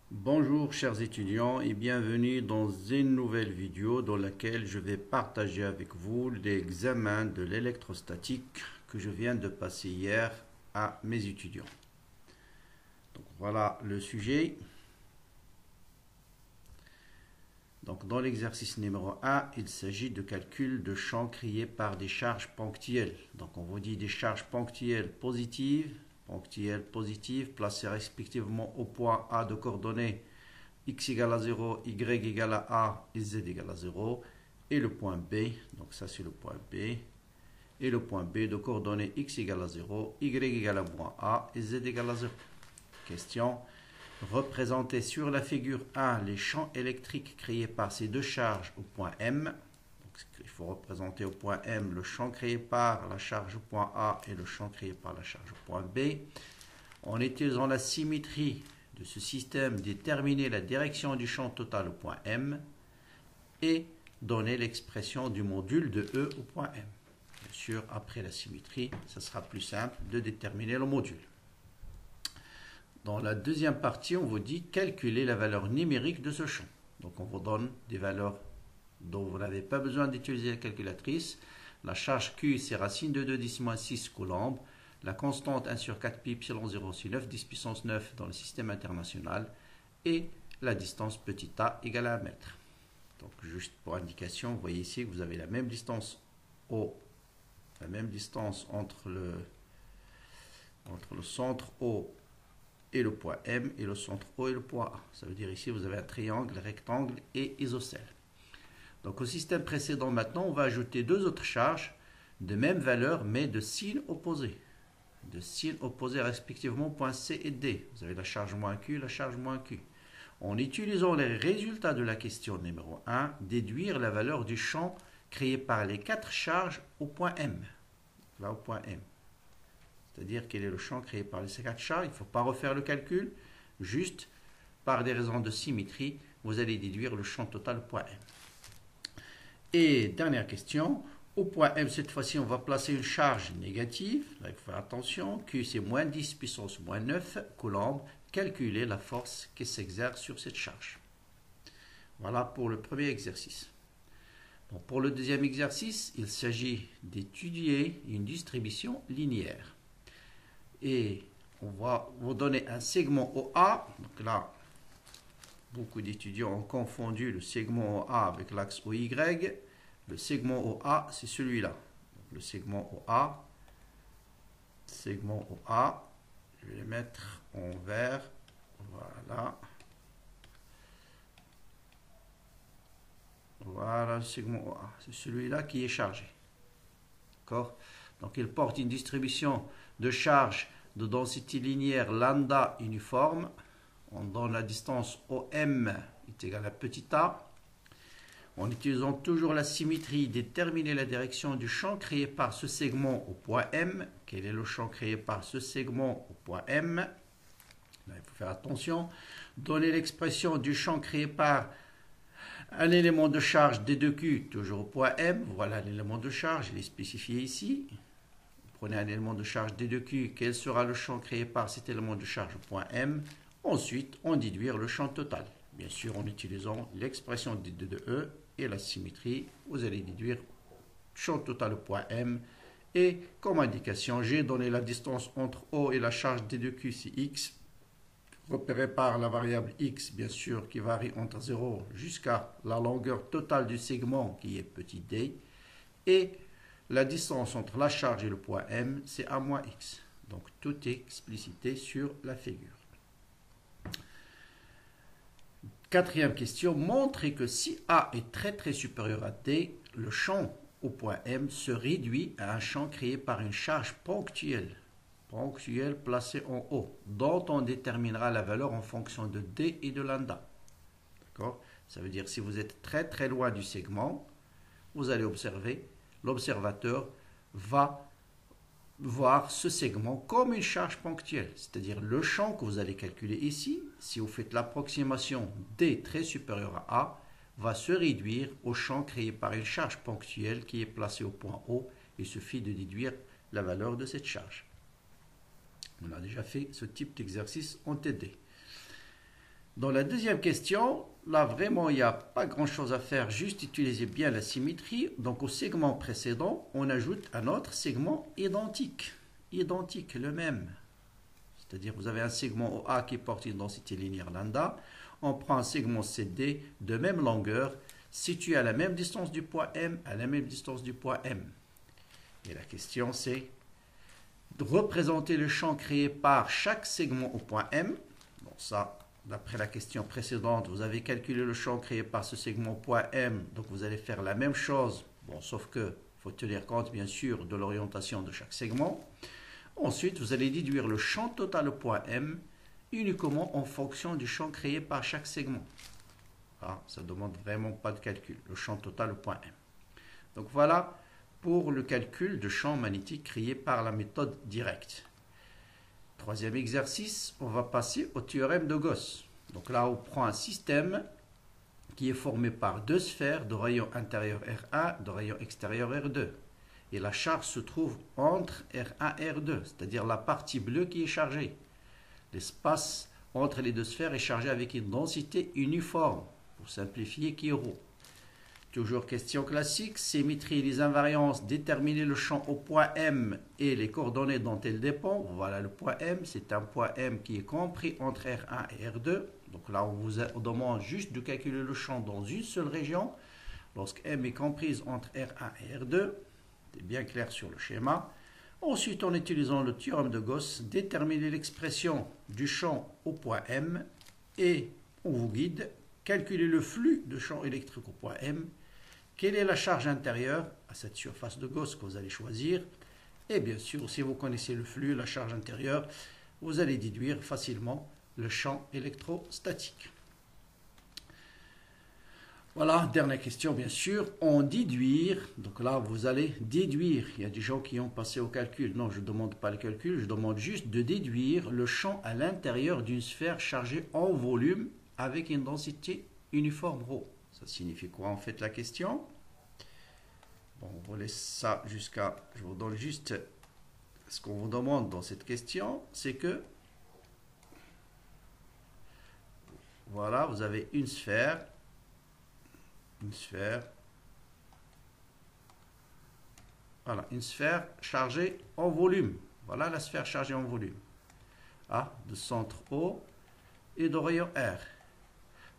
Bonjour chers étudiants et bienvenue dans une nouvelle vidéo dans laquelle je vais partager avec vous l'examen de l'électrostatique que je viens de passer hier à mes étudiants. Donc voilà le sujet. Donc dans l'exercice numéro 1, il s'agit de calcul de champs créés par des charges ponctuelles. Donc on vous dit des charges ponctuelles positives, placées respectivement au point A de coordonnées x égale à 0, y égale à A et z égale à 0, et le point B, donc ça c'est le point B, et le point B de coordonnées x égale à 0, y égale à moins A et z égale à 0. Question. Représentez sur la figure 1 les champs électriques créés par ces deux charges au point M. Donc, il faut représenter au point M le champ créé par la charge au point A et le champ créé par la charge au point B. En utilisant la symétrie de ce système, déterminer la direction du champ total au point M et donner l'expression du module de E au point M. Bien sûr, après la symétrie, ça sera plus simple de déterminer le module. Dans la deuxième partie, on vous dit calculer la valeur numérique de ce champ. Donc on vous donne des valeurs dont vous n'avez pas besoin d'utiliser la calculatrice. La charge Q, c'est racine de 2 10 moins 6 coulombs. La constante 1 sur 4 pi epsilon 0, c'est 9 10 puissance 9 dans le système international. Et la distance petit a égale à 1 mètre. Donc juste pour indication, vous voyez ici que vous avez la même distance entre le centre O et le point M et le centre O et le point A. Ça veut dire ici vous avez un triangle, rectangle et isocèle. Donc au système précédent maintenant, on va ajouter deux autres charges de même valeur mais de signes opposés. De signes opposés respectivement point C et D. Vous avez la charge moins Q et la charge moins Q. En utilisant les résultats de la question numéro 1, déduire la valeur du champ créé par les quatre charges au point M. Là au point M. C'est-à-dire quel est le champ créé par les quatre charges. Il ne faut pas refaire le calcul, juste par des raisons de symétrie, vous allez déduire le champ total au point M. Et dernière question, au point M, cette fois-ci, on va placer une charge négative. Là, il faut faire attention. Q, c'est moins 10 puissance moins 9 coulombs. Calculer la force qui s'exerce sur cette charge. Voilà pour le premier exercice. Bon, pour le deuxième exercice, il s'agit d'étudier une distribution linéaire. Et on va vous donner un segment OA. Donc là, beaucoup d'étudiants ont confondu le segment OA avec l'axe OY. Le segment OA, c'est celui-là. Le segment OA, je vais le mettre en vert. Voilà. Voilà le segment OA. C'est celui-là qui est chargé. D'accord? Donc il porte une distribution de charge de densité linéaire lambda uniforme. On donne la distance OM est égale à petit a. En utilisant toujours la symétrie, déterminer la direction du champ créé par ce segment au point M. Quel est le champ créé par ce segment au point M? Là, il faut faire attention. Donner l'expression du champ créé par un élément de charge D2Q, toujours au point M. Voilà l'élément de charge, il est spécifié ici. Prenez un élément de charge D2Q, quel sera le champ créé par cet élément de charge au point M. Ensuite, on déduire le champ total. Bien sûr, en utilisant l'expression d de E et la symétrie, vous allez déduire champ total au point M. Et comme indication, j'ai donné la distance entre O et la charge D2Q, c'est X, repéré par la variable X, bien sûr, qui varie entre 0 jusqu'à la longueur totale du segment, qui est petit d. Et la distance entre la charge et le point M, c'est A moins X. Donc tout est explicité sur la figure. Quatrième question, montrez que si A est très supérieur à D, le champ au point M se réduit à un champ créé par une charge ponctuelle placée en haut, dont on déterminera la valeur en fonction de D et de lambda. D'accord? Ça veut dire si vous êtes très loin du segment, vous allez observer, l'observateur va voir ce segment comme une charge ponctuelle, c'est-à-dire le champ que vous allez calculer ici, si vous faites l'approximation D très supérieur à A, va se réduire au champ créé par une charge ponctuelle qui est placée au point O. Il suffit de déduire la valeur de cette charge. On a déjà fait ce type d'exercice en TD. Dans la deuxième question, là vraiment il n'y a pas grand chose à faire, juste utiliser bien la symétrie. Donc au segment précédent, on ajoute un autre segment identique, le même. C'est-à-dire vous avez un segment OA qui porte une densité linéaire lambda, on prend un segment CD de même longueur, situé à la même distance du point M, à la même distance du point M. Et la question c'est de représenter le champ créé par chaque segment au point M. Bon ça, d'après la question précédente, vous avez calculé le champ créé par ce segment au point M, donc vous allez faire la même chose, bon sauf que il faut tenir compte bien sûr de l'orientation de chaque segment. Ensuite, vous allez déduire le champ total au point M uniquement en fonction du champ créé par chaque segment. Ah, ça ne demande vraiment pas de calcul, le champ total au point M. Donc voilà pour le calcul de champ magnétique créé par la méthode directe. Troisième exercice, on va passer au théorème de Gauss. Donc là, on prend un système qui est formé par deux sphères de rayon intérieur R1, de rayon extérieur R2. Et la charge se trouve entre R1 et R2, c'est-à-dire la partie bleue qui est chargée. L'espace entre les deux sphères est chargé avec une densité uniforme, pour simplifier, qui est ρ. Toujours question classique, symétrie et les invariances, déterminer le champ au point M et les coordonnées dont elles dépendent. Voilà le point M, c'est un point M qui est compris entre R1 et R2. Donc là, on vous demande juste de calculer le champ dans une seule région, lorsque M est comprise entre R1 et R2. C'est bien clair sur le schéma. Ensuite, en utilisant le théorème de Gauss, déterminer l'expression du champ au point M et on vous guide, calculer le flux de champ électrique au point M, quelle est la charge intérieure à cette surface de Gauss que vous allez choisir, et bien sûr, si vous connaissez le flux, la charge intérieure, vous allez déduire facilement le champ électrostatique. Voilà, dernière question bien sûr, en déduire, donc là vous allez déduire, il y a des gens qui ont passé au calcul, non je ne demande pas le calcul, je demande juste de déduire le champ à l'intérieur d'une sphère chargée en volume avec une densité uniforme ρ. Ça signifie quoi en fait la question? Bon, on vous laisse ça jusqu'à, je vous donne juste ce qu'on vous demande dans cette question, c'est que, voilà, vous avez une sphère, voilà, une sphère chargée en volume. Voilà la sphère chargée en volume. A de centre O et de rayon R.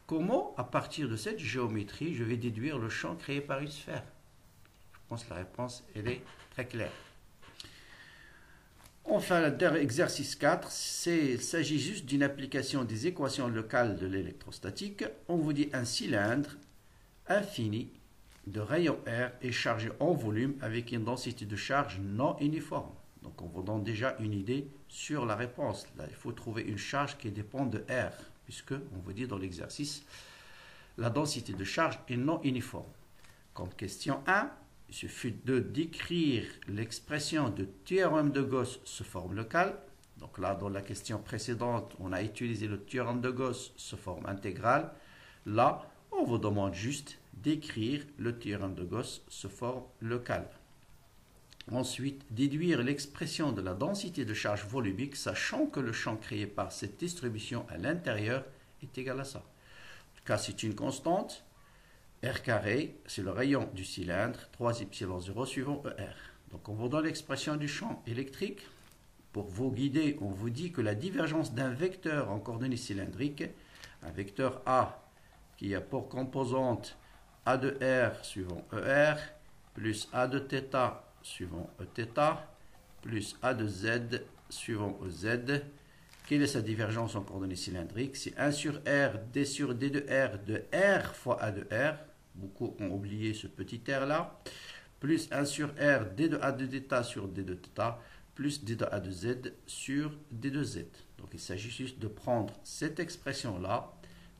Comment, à partir de cette géométrie, je vais déduire le champ créé par une sphère? Je pense que la réponse, elle est très claire. Enfin, l'exercice 4, il s'agit juste d'une application des équations locales de l'électrostatique. On vous dit un cylindre infini de rayon R est chargé en volume avec une densité de charge non uniforme. Donc on vous donne déjà une idée sur la réponse. Là, il faut trouver une charge qui dépend de R, puisque on vous dit dans l'exercice, la densité de charge est non uniforme. Comme question 1, il suffit de décrire l'expression de théorème de Gauss sous forme locale. Donc là, dans la question précédente, on a utilisé le théorème de Gauss sous forme intégrale. Là, on vous demande juste d'écrire le théorème de Gauss sous forme locale. Ensuite, déduire l'expression de la densité de charge volumique, sachant que le champ créé par cette distribution à l'intérieur est égal à ça. Car c'est une constante, R carré, c'est le rayon du cylindre, 3ε0 suivant ER. Donc on vous donne l'expression du champ électrique. Pour vous guider, on vous dit que la divergence d'un vecteur en coordonnées cylindriques, un vecteur A qui a pour composante A de R suivant ER, plus A de θ suivant Eθ, plus A de Z suivant EZ. Quelle est sa divergence en coordonnées cylindriques? C'est 1 sur R, D sur D de R, de R fois A de R. Beaucoup ont oublié ce petit R là. Plus 1 sur R, D de A de θ sur D de θ, plus D de A de Z sur D de Z. Donc il s'agit juste de prendre cette expression là,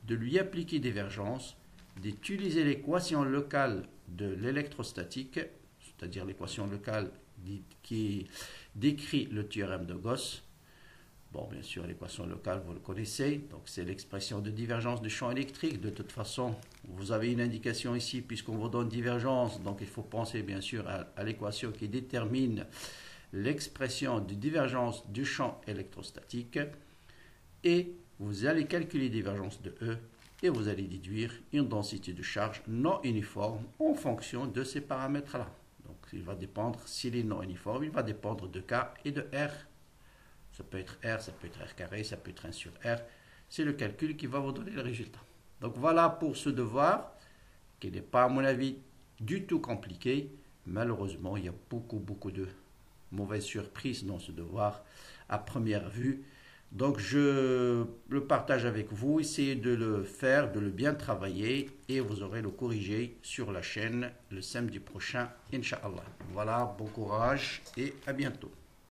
de lui appliquer divergence, d'utiliser l'équation locale de l'électrostatique, c'est-à-dire l'équation locale qui décrit le théorème de Gauss. Bon, bien sûr, l'équation locale, vous le connaissez, donc c'est l'expression de divergence du champ électrique. De toute façon, vous avez une indication ici, puisqu'on vous donne divergence, donc il faut penser bien sûr à l'équation qui détermine l'expression de divergence du champ électrostatique. Et vous allez calculer la divergence de E et vous allez déduire une densité de charge non uniforme en fonction de ces paramètres-là. Donc il va dépendre, s'il est non uniforme, il va dépendre de K et de R. Ça peut être R, ça peut être R carré, ça peut être 1 sur R. C'est le calcul qui va vous donner le résultat. Donc voilà pour ce devoir, qui n'est pas à mon avis du tout compliqué. Malheureusement, il y a beaucoup de mauvaises surprises dans ce devoir à première vue. Donc je le partage avec vous, essayez de le faire, de le bien travailler et vous aurez le corrigé sur la chaîne le samedi prochain, Inch'Allah. Voilà, bon courage et à bientôt.